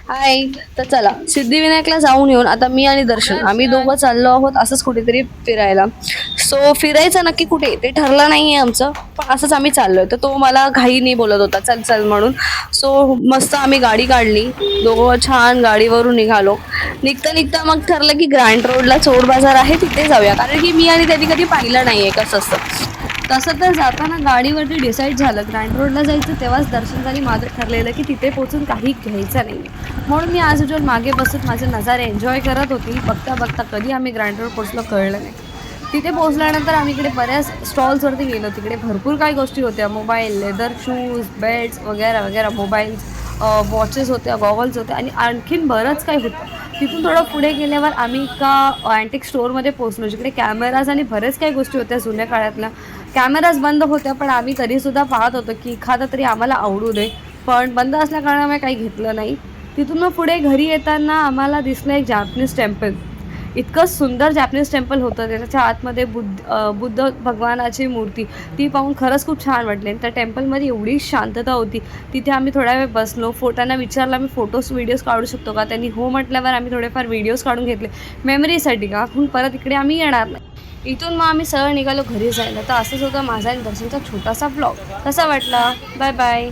हाय. तर चला सिद्धिविनायकला जाऊन येऊन आता मी आणि दर्शन आम्ही दोघं चाललो आहोत असंच कुठेतरी फिरायला. सो फिरायचं नक्की कुठे ते ठरलं नाहीये आमचं, पण असंच आम्ही चाललोय. तर तो मला घाईने बोलत होता चल चल म्हणून. सो मस्त आम्ही गाडी काढली, दोघं छान गाडीवरून निघालो. निघता निघता मग ठरलं की ग्रँड रोडला चोर बाजार आहे तिथे जाऊया, कारण की मी आणि त्यांनी कधी पाहिलं नाहीये कसं असतं. तसं तर जाताना गाडीवरती डिसाईड झालं ग्रँड रोडला जायचं, तेव्हाच दर्शन झाली माझं ठरलेलं की तिथे पोहोचून काही घ्यायचं नाही. म्हणून मी आज उजून मागे बसत माझे नजारे एन्जॉय करत होती. बघता बघता कधी आम्ही ग्रँड रोड पोहोचलो कळलं नाही. तिथे पोहोचल्यानंतर आम्ही इकडे बऱ्याच स्टॉल्सवरती गेलो. तिकडे भरपूर काही गोष्टी होत्या, मोबाईल, लेदर शूज, बेल्ट्स वगैरे वगैरे, मोबाईल्स, वॉचेस होत्या, गॉगल्स होत्या आणि आणखीन बरंच काही होतं. तिथून थोडं पुढे गेल्यावर आम्ही एका अँटिक स्टोअरमध्ये पोहोचलो, जिकडे कॅमेराज आणि बरेच काही गोष्टी होत्या जुन्या काळातल्या. कॅमेराज बंद होत्या, पण आम्ही तरीसुद्धा पाहत होतो की एखादा तरी आम्हाला आवडू दे. पण बंद असल्याकारणामुळे काही घेतलं नाही. तिथून मग पुढे घरी येताना आम्हाला दिसलं एक जॅपनीज टेम्पल. इतकं सुंदर जॅपनीज टेम्पल होतं. त्याच्या आतमध्ये बुद्ध भगवानाची मूर्ती, ती पाहून खरंच खूप छान वाटले. आणि त्या टेम्पलमध्ये एवढी शांतता होती. तिथे आम्ही थोडा वेळ बसलो. त्यांना विचारलं आम्ही फोटोज व्हिडिओज काढू शकतो का. त्यांनी हो म्हटल्यावर आम्ही थोडेफार व्हिडिओज काढून घेतले मेमरीसाठी, का म्हणून परत इकडे आम्ही येणार नाही. इथून मग आम्ही सरळ निघालो घरी जायला. तर असंच होतं माझा आणि दर्शनचा छोटासा ब्लॉग. कसा वाटला? Bye bye.